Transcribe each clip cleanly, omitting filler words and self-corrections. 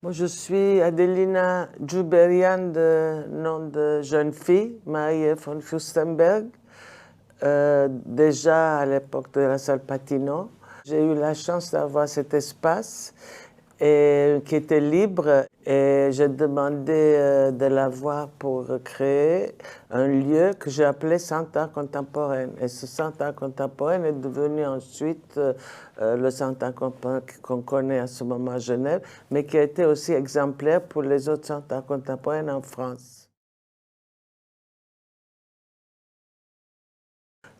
Moi, je suis Adelina Djouberian, de nom de jeune fille, mariée von Fürstenberg, déjà à l'époque de la salle Patino. J'ai eu la chance d'avoir cet espace qui était libre et j'ai demandé de l'avoir pour créer un lieu que j'ai appelé Centre Art Contemporain. Et ce Centre Art Contemporain est devenu ensuite le Centre Art Contemporain qu'on connaît à ce moment à Genève, mais qui a été aussi exemplaire pour les autres centres d'art contemporain en France.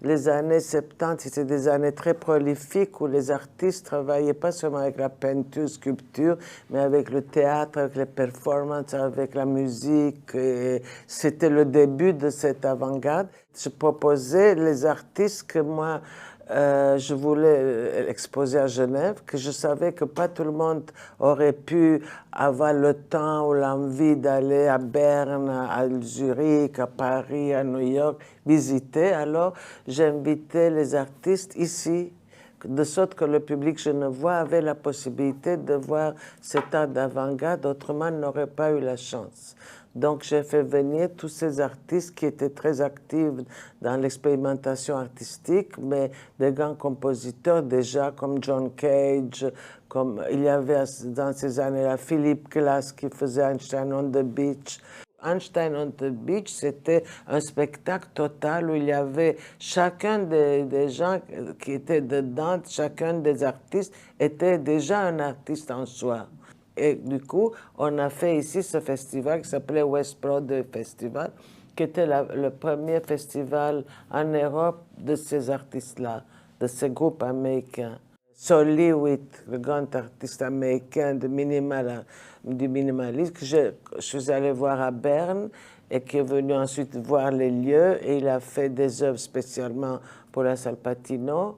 Les années 70, c'était des années très prolifiques où les artistes travaillaient pas seulement avec la peinture, sculpture, mais avec le théâtre, avec les performances, avec la musique. C'était le début de cette avant-garde. Je proposais les artistes que moi, je voulais exposer à Genève, que je savais que pas tout le monde aurait pu avoir le temps ou l'envie d'aller à Berne, à Zurich, à Paris, à New York, visiter. Alors, j'invitais les artistes ici, de sorte que le public genevois avait la possibilité de voir cet art d'avant-garde, autrement n'aurait pas eu la chance. Donc j'ai fait venir tous ces artistes qui étaient très actifs dans l'expérimentation artistique, mais des grands compositeurs déjà comme John Cage, comme il y avait dans ces années-là Philip Glass qui faisait Einstein on the Beach. Einstein on the Beach, c'était un spectacle total où il y avait chacun des gens qui étaient dedans, chacun des artistes était déjà un artiste en soi. Et du coup, on a fait ici ce festival qui s'appelait West Broadway Festival, qui était le premier festival en Europe de ces artistes-là, de ces groupes américains. Sol Lewitt, le grand artiste américain du minimalisme, que je suis allé voir à Berne et qui est venu ensuite voir les lieux, et il a fait des œuvres spécialement pour la salle Patino.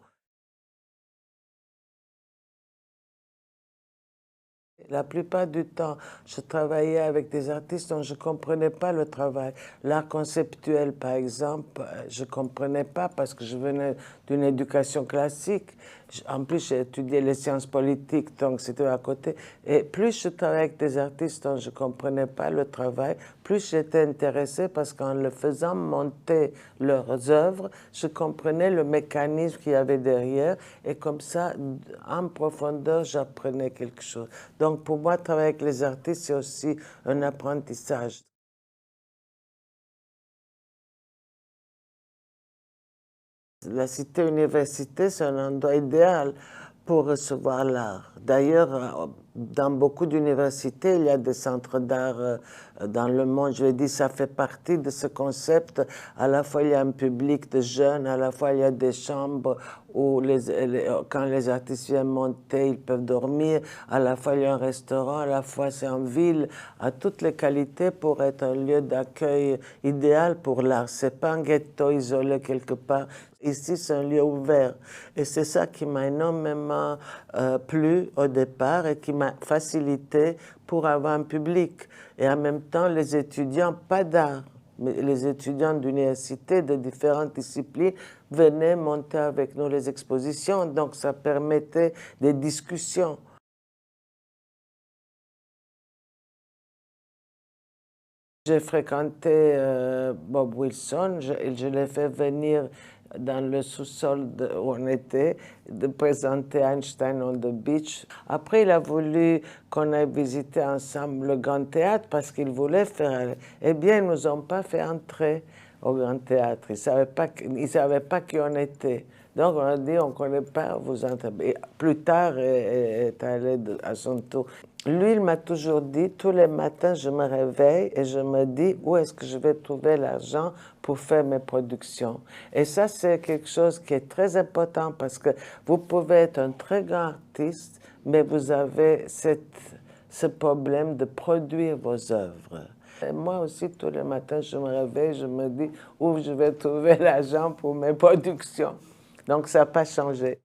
La plupart du temps, je travaillais avec des artistes dont je ne comprenais pas le travail. L'art conceptuel, par exemple, je ne comprenais pas parce que je venais d'une éducation classique. En plus, j'ai étudié les sciences politiques, donc c'était à côté. Et plus je travaillais avec des artistes dont je ne comprenais pas le travail, plus j'étais intéressée parce qu'en le faisant monter leurs œuvres, je comprenais le mécanisme qu'il y avait derrière et comme ça, en profondeur, j'apprenais quelque chose. Donc pour moi, travailler avec les artistes, c'est aussi un apprentissage. La cité-université, c'est un endroit idéal pour recevoir l'art. D'ailleurs, dans beaucoup d'universités, il y a des centres d'art dans le monde. Je veux dire, ça fait partie de ce concept. À la fois, il y a un public de jeunes, à la fois, il y a des chambres où quand les artistes viennent monter, ils peuvent dormir. À la fois, il y a un restaurant, à la fois, c'est en ville, à toutes les qualités pour être un lieu d'accueil idéal pour l'art. C'est pas un ghetto isolé quelque part. Ici, c'est un lieu ouvert. Et c'est ça qui m'a énormément plu au départ et qui m'a facilité pour avoir un public. Et en même temps, les étudiants, pas d'art, mais les étudiants d'université de différentes disciplines venaient monter avec nous les expositions. Donc, ça permettait des discussions. J'ai fréquenté Bob Wilson, je l'ai fait venir dans le sous-sol où on était, de présenter Einstein on the Beach. Après, il a voulu qu'on aille visiter ensemble le Grand Théâtre parce qu'il voulait faire... Eh bien, ils ne nous ont pas fait entrer au Grand Théâtre. Ils ne savaient pas qui on était. Donc, on a dit, on ne connaît pas, vous entrez. Et plus tard, il est allé à son tour. Lui, il m'a toujours dit, tous les matins, je me réveille et je me dis, où est-ce que je vais trouver l'argent pour faire mes productions? Et ça, c'est quelque chose qui est très important parce que vous pouvez être un très grand artiste, mais vous avez ce problème de produire vos œuvres. Et moi aussi, tous les matins, je me réveille, je me dis où je vais trouver l'argent pour mes productions. Donc, ça n'a pas changé.